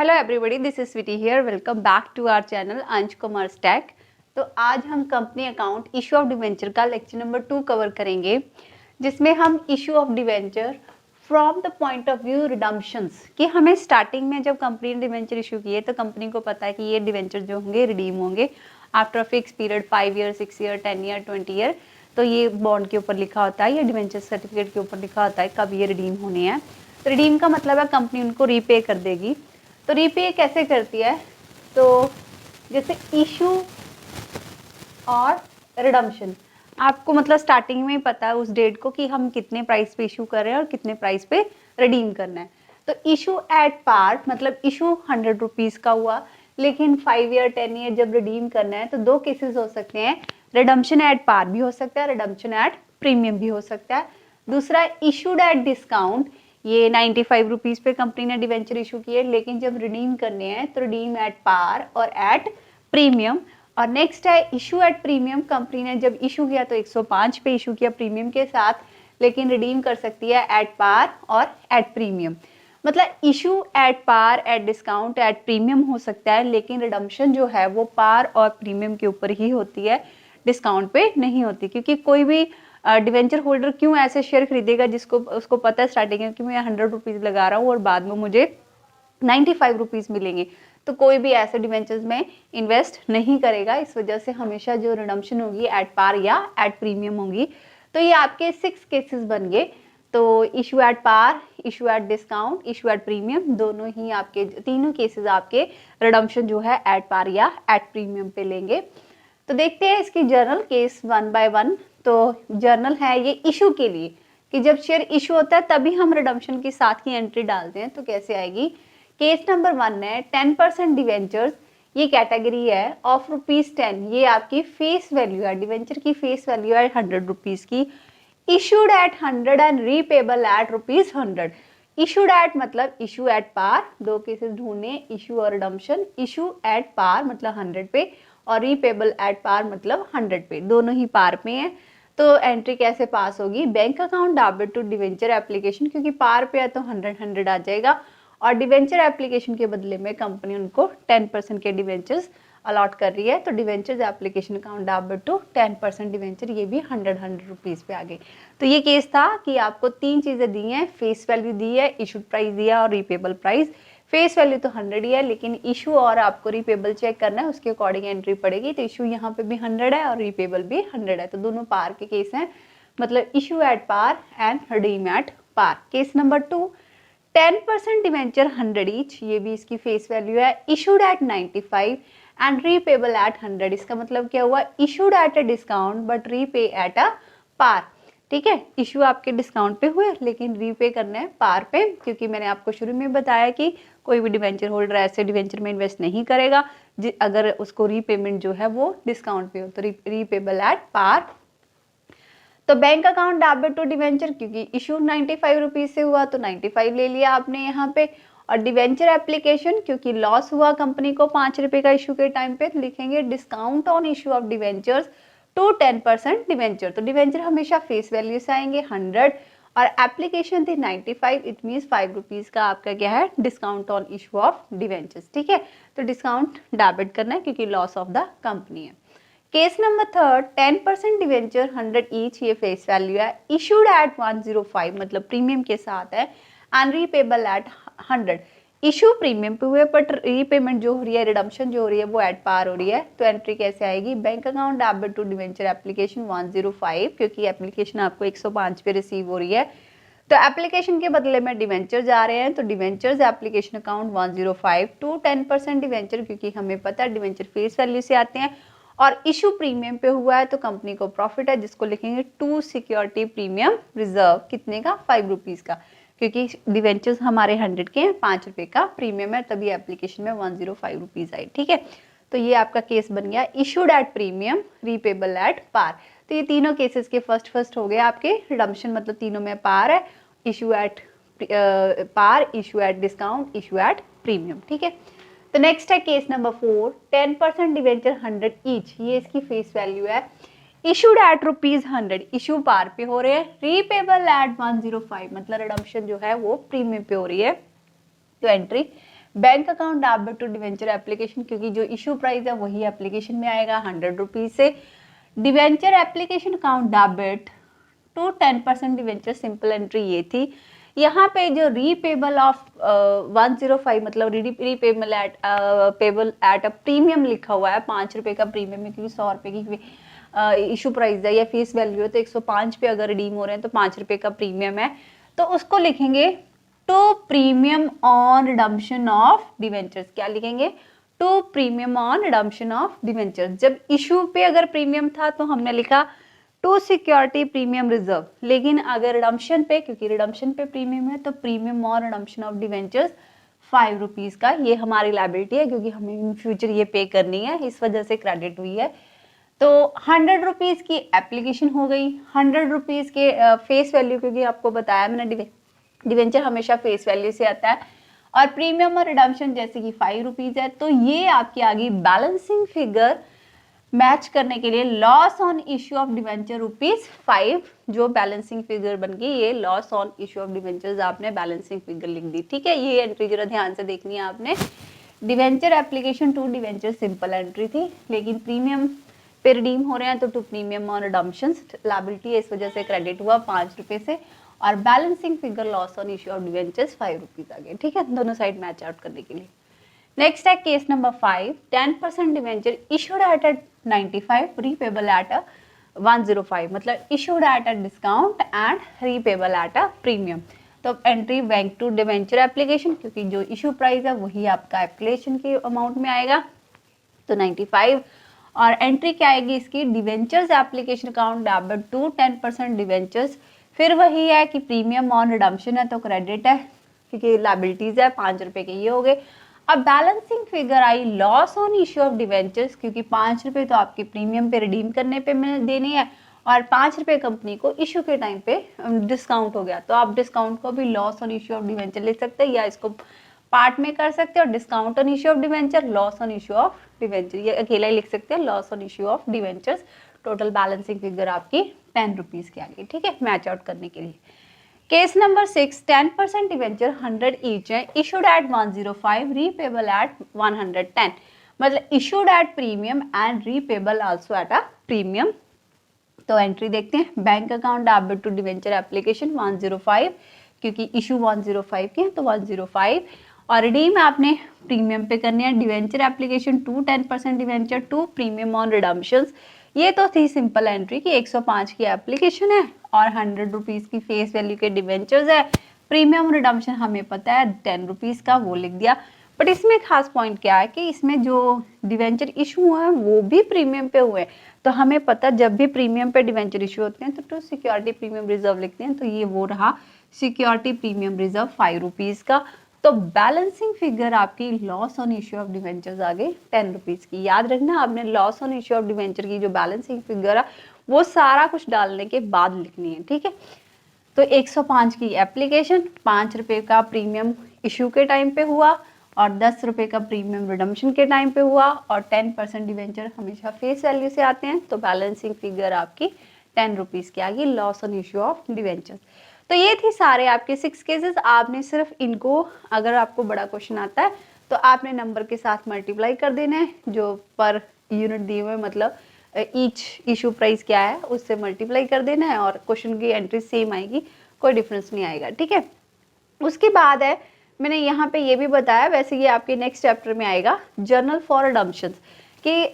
Hello everybody, this is Sweety here. Welcome back to our channel Ansh commerce tech. तो आज हम company account issue of debenture का lecture number 2 cover करेंगे, जिसमें हम issue of debenture from the point of view redemptions कि हमें starting में जब कंपनी ने डिवेंचर इशू किए तो कंपनी को पता है कि ये डिवेंचर जो होंगे रिडीम होंगे after a fix period 5 year, 6 year, 10 year, 20 year. तो ये बॉन्ड के ऊपर लिखा होता है या डिवेंचर सर्टिफिकेट के ऊपर लिखा होता है कब ये रिडीम होने हैं। तो रिडीम का मतलब है कंपनी उनको रीपे कर देगी। तो रीपे कैसे करती है? तो जैसे इशू और रिडम्पशन आपको मतलब स्टार्टिंग में ही पता है उस डेट को कि हम कितने प्राइस पे इशू कर रहे हैं और कितने प्राइस पे रिडीम करना है। तो इशू एट पार मतलब इशू 100 रुपीज़ का हुआ, लेकिन 5 ईयर 10 ईयर जब रिडीम करना है तो दो केसेस हो सकते हैं। रिडम्पशन एट पार भी हो सकता है, रिडम्पशन एट प्रीमियम भी हो सकता है। दूसरा इशूड एट डिस्काउंट, ये 95 रुपीज़ पे कंपनी ने डिवेंचर इशू किए, लेकिन जब रिडीम करने हैं तो रिडीम एट पार और एट प्रीमियम। और नेक्स्ट है इशू एट प्रीमियम, कंपनी ने जब इशू किया तो 105 पे इशू किया प्रीमियम के साथ, लेकिन रिडीम कर सकती है एट पार और एट प्रीमियम। मतलब issue at par, at discount, at premium हो सकता है, लेकिन रिडम्पशन जो है वो पार और प्रीमियम के ऊपर ही होती है, डिस्काउंट पे नहीं होती। क्योंकि कोई भी डिवेंचर होल्डर क्यों ऐसे शेयर खरीदेगा जिसको उसको पता है स्टार्टिंग में कि मैं 100 रुपीज़ लगा रहा हूँ और बाद में मुझे 95 रुपीज़ मिलेंगे। तो कोई भी ऐसे डिवेंचर्स में इन्वेस्ट नहीं करेगा। इस वजह से हमेशा जो रिडम्पशन होगी एट पार या एट प्रीमियम होगी। तो ये आपके 6 केसेस बन गए। तो issue at par, issue at discount, issue at premium, दोनों ही आपके तीनों केसेस आपके रिडम्पशन जो है एट पार या एट प्रीमियम पे लेंगे। तो देखते हैं इसकी जर्नल केस 1 बाय 1। तो जर्नल है ये इशू के लिए कि जब शेयर इशू होता है तभी हम रिडम्पशन के साथ की एंट्री डालते हैं। तो कैसे आएगी? केस नंबर 1 है 10% डिवेंचर्स, ये कैटेगरी है ऑफ ₹10, ये आपकी फेस वैल्यू है, डिवेंचर की फेस वैल्यू है 100 रुपीज़ की। Issued at 100 and repayable at ₹100। Issued at मतलब इशू एट पार, दो केसेस ढूंढने, इशू और रिडम्पशन। इशू एट पार मतलब 100 पे और रीपेबल एट पार मतलब 100 पे, दोनों ही पार पे हैं। तो एंट्री कैसे पास होगी? Bank account debit to debenture application, क्योंकि पार पे है तो 100 आ जाएगा और डिवेंचर एप्लीकेशन के बदले में कंपनी उनको 10% के डिवेंचर्स अलॉट कर रही है। तो debentures application account debit to 10% debenture, ये भी 100 रुपीज़ पे आ गई। तो ये केस था कि आपको 3 चीज़ें दी हैं, फेस वैल्यू दी है, इशूड प्राइस दिया और रीपेबल प्राइस। फेस वैल्यू तो 100 ही है, लेकिन इशू और आपको रीपेबल चेक करना है, उसके अकॉर्डिंग एंट्री पड़ेगी। तो इशू यहाँ पे भी 100 है और रीपेबल भी 100 है, तो दोनों पार के केस हैं। मतलब issue at par and redeem at par. Case number 2 10% debenture 100 each, ये भी इसकी फेस वैल्यू है, issued at 95 and repayable at 100। इसका मतलब क्या हुआ? Issued at a discount but repay at a par. ठीक है, इशू आपके डिस्काउंट पे हुए लेकिन रीपे करना है पार पे, क्योंकि मैंने आपको शुरू में बताया कि कोई भी डिवेंचर होल्डर ऐसे डिवेंचर में इन्वेस्ट नहीं करेगा अगर उसको रीपेमेंट जो है वो डिस्काउंट पे हो। तो रीपेबल एट पार। तो bank account debit to debenture, क्योंकि इशू 95 रुपीज़ से हुआ तो 95 ले लिया आपने यहाँ पे। और डिवेंचर एप्लीकेशन, क्योंकि लॉस हुआ कंपनी को 5 रुपये का इशू के टाइम पे, तो लिखेंगे discount on issue of debentures to 10% debenture. तो डिवेंचर हमेशा फेस वैल्यू से आएंगे 100 और एप्लीकेशन थी 95, इट मीन्स 5 रुपीज़ का आपका क्या है? Discount on issue of debentures. ठीक है, तो डिस्काउंट डेबिट करना है क्योंकि लॉस ऑफ द कंपनी है। केस नंबर 3 10% डिवेंचर 100 ईच, ये फेस वैल्यू है, इशूड एट 105 मतलब प्रीमियम के साथ है and repayable at 100। Issue premium पे हुए बट रीपेमेंट जो हो रही है, रिडम्पशन जो हो रही है वो एट पार हो रही है। तो एंट्री कैसे आएगी? Bank account debit to debenture application 105, क्योंकि एप्लीकेशन आपको 105 पे रिसीव हो रही है तो एप्लीकेशन के बदले में डिवेंचर जा रहे हैं। तो debentures application account 105 to 10% debenture, क्योंकि हमें पता है डिवेंचर फेस वैल्यू से आते हैं और इशू प्रीमियम पे हुआ है तो कंपनी को प्रॉफिट है, जिसको लिखेंगे टू सिक्योरिटी प्रीमियम रिजर्व। कितने का? 5 रुपीज़ का, क्योंकि डिवेंचर्स हमारे 100 के हैं, 5 रुपये का प्रीमियम है, तभी एप्लीकेशन में 105 रुपीज़ आई। ठीक है, तो ये आपका केस बन गया issued at premium, repayable at par. तो ये तीनों केसेस के फर्स्ट हो गए आपके। रिडम्पशन मतलब तीनों में पार है, issue at par, issue at discount, issue at premium. ठीक है, तो नेक्स्ट है केस नंबर 4 10% डिवेंचर 100 ईच, ये इसकी फेस वैल्यू है, इशूड एट ₹100, इशू पार पे हो रहे हैं, रीपेबल एट 105 मतलब रिडम्पशन जो है वो प्रीमियम पे हो रही है। तो entry bank account debit to debenture application, क्योंकि जो इशू प्राइस है वही एप्लीकेशन में आएगा 100 रुपीज से। Debenture application account debit to 10% debenture, simple entry ये थी। यहाँ पे जो रीपेबल ऑफ 105 मतलब repayable at payable at a premium लिखा हुआ है, 5 रुपए का प्रीमियम है, क्योंकि 100 रुपए की इशू प्राइस है या फीस वैल्यू है, तो 105 पे अगर रिडीम हो रहे हैं तो 5 रुपए का प्रीमियम है, तो उसको लिखेंगे to premium on redemption of debentures. क्या लिखेंगे? To premium on redemption of debentures. जब इशू पे अगर प्रीमियम था तो हमने लिखा टू सिक्योरिटी प्रीमियम रिजर्व, लेकिन अगर रिडम्पशन पे, क्योंकि रिडम्पशन पे प्रीमियम है, तो premium on redemption of debentures 5 rupees का। ये हमारी लायबिलिटी है, क्योंकि हमें इन फ्यूचर ये पे करनी है, इस वजह से क्रेडिट हुई है। तो 100 रुपीज की एप्लीकेशन हो गई, 100 रुपीज के फेस वैल्यू, क्योंकि आपको बताया मैंने डिवेंचर हमेशा फेस वैल्यू से आता है, और प्रीमियम और रिडम्पशन जैसे कि 5 रुपीज है। तो ये आपकी आ गई बैलेंसिंग फिगर मैच करने के लिए loss on issue of debenture ₹5, जो बैलेंसिंग फिगर बन गई, ये loss on issue of debentures आपने बैलेंसिंग फिगर लिख दी। ठीक है, ये एंट्री जरा ध्यान से देखनी है आपने। Debenture application to debenture simple entry थी, लेकिन प्रीमियम पे रिडीम हो रहे हैं तो to premium on redemption liability है, इस वजह से क्रेडिट हुआ 5 रुपए से, और balancing figure loss on issue of debentures 5 rupees आ गए। ठीक है, दोनों साइड मैच आउट करने के लिए। नेक्स्ट है case number 5, 10% debenture issued at 95, repayable at 105, मतलब issued at a discount and repayable at a premium. तो entry bank to debenture application, क्योंकि जो इशू प्राइस है वही आपका एप्लीकेशन के अमाउंट में आएगा, तो 95। और एंट्री क्या आएगी इसकी? Debentures application account debit to 10% debentures, फिर वही है कि प्रीमियम ऑन रिडम्पशन है तो क्रेडिट है, क्योंकि लायबिलिटीज है 5 रुपए के, ये हो गए। अब balancing figure I loss on issue of debentures, क्योंकि 5 रुपए तो आपके प्रीमियम पे रिडीम करने पे देने हैं, और 5 रुपए कंपनी को इशू के टाइम पे डिस्काउंट हो गया, तो आप डिस्काउंट को भी loss on issue of debenture लिख सकते हैं, या इसको पार्ट में कर सकते हैं, और discount on issue of debenture, loss on issue of debenture, ये अकेला ही लिख सकते हैं, loss on issue of debentures. Total balancing figure आपकी 10 रुपीज की आ गई। ठीक है, मैच आउट करने के लिए। केस नंबर 6, 10% डिवेंचर 100 ईच है, इशूड एट 105, रीपेबल एट 110, मतलब issued at premium and repayable also at a premium. तो एंट्री देखते हैं, bank account debit to debenture application 105, क्योंकि इशू 105 के हैं तो 105, और रिडीम आपने प्रीमियम पे करनी है। Debenture application to 10% debenture to premium on redemptions, ये तो थी सिंपल एंट्री की 105 की एप्लीकेशन है और 100 रुपीज की फेस वैल्यू के डिवेंचर्स है। प्रीमियम रिडम्पशन हमें पता है 10 रुपीज का, वो लिख दिया। बट इसमें खास पॉइंट क्या है कि इसमें जो डिवेंचर इशू हुआ है वो भी प्रीमियम पे हुए, तो हमें पता जब भी प्रीमियम पे डिवेंचर इशू होते हैं तो टू सिक्योरिटी प्रीमियम रिजर्व लिखते हैं, तो ये वो रहा सिक्योरिटी प्रीमियम रिजर्व 5 रुपीज का। तो बैलेंसिंग फिगर आपकी loss on issue of debentures आ गई 10 रुपीज की। याद रखना आपने loss on issue of debenture की जो बैलेंसिंग फिगर है वो सारा कुछ डालने के बाद लिखनी है। ठीक है, तो 105 की एप्लीकेशन, 5 रुपए का प्रीमियम इशू के टाइम पे हुआ और 10 रुपए का प्रीमियम रिडम्पशन के टाइम पे हुआ, और 10% डिवेंचर हमेशा फेस वैल्यू से आते हैं, तो बैलेंसिंग फिगर आपकी 10 रुपीज की आ गई loss on issue of debenture. तो ये थी सारे आपके 6 केसेस। आपने सिर्फ इनको, अगर आपको बड़ा क्वेश्चन आता है तो आपने नंबर के साथ मल्टीप्लाई कर देना है, जो पर यूनिट दिए हुए मतलब ईच इशू प्राइस क्या है उससे मल्टीप्लाई कर देना है, और क्वेश्चन की एंट्री सेम आएगी, कोई डिफरेंस नहीं आएगा। ठीक है, उसके बाद है मैंने यहाँ पे ये भी बताया, वैसे ये आपके नेक्स्ट चैप्टर में आएगा, जर्नल फॉर रिडम्पशन, कि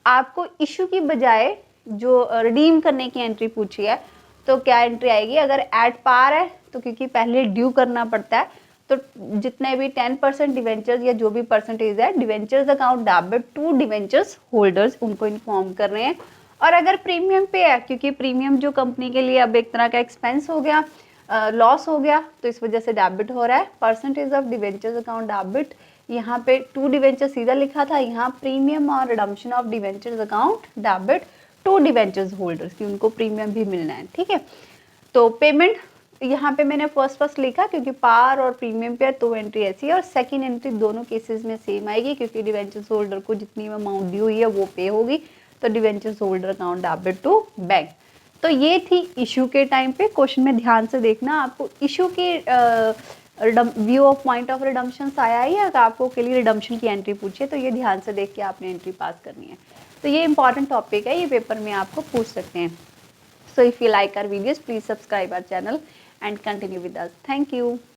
आपको इशू की बजाय जो रिडीम करने की एंट्री पूछी है तो क्या एंट्री आएगी। अगर एट पार है तो क्योंकि पहले ड्यू करना पड़ता है, तो जितने भी 10% डिवेंचर्स या जो भी परसेंटेज है debentures account debit to debentures holders, उनको इन्फॉर्म कर रहे हैं। और अगर प्रीमियम पे है, क्योंकि प्रीमियम जो कंपनी के लिए अब एक तरह का एक्सपेंस हो गया, लॉस हो गया, तो इस वजह से डेबिट हो रहा है। Percentage of debentures account debit, यहाँ पे टू डिवेंचर सीधा लिखा था, यहाँ प्रीमियम और redemption of debentures account debit to debentures holders की, उनको प्रीमियम भी मिलना है। ठीक है, तो पेमेंट यहाँ पे मैंने फर्स्ट लिखा क्योंकि पार और प्रीमियम पे है, तो एंट्री ऐसी है, और सेकंड एंट्री दोनों केसेस में सेम आएगी, क्योंकि डिवेंचर्स होल्डर को जितनी अमाउंट दी हुई है वो पे होगी, तो debentures holder account debit to bank. तो ये थी इशू के टाइम पे। क्वेश्चन में ध्यान से देखना, आपको इशू के view of point of redemption आया है, या आपको के लिए रिडम्पशन की एंट्री पूछे तो ये ध्यान से देख के आपने एंट्री पास करनी है। तो ये इंपॉर्टेंट टॉपिक है, ये पेपर में आपको पूछ सकते हैं। So if you like our videos please subscribe our channel and continue with us. Thank you.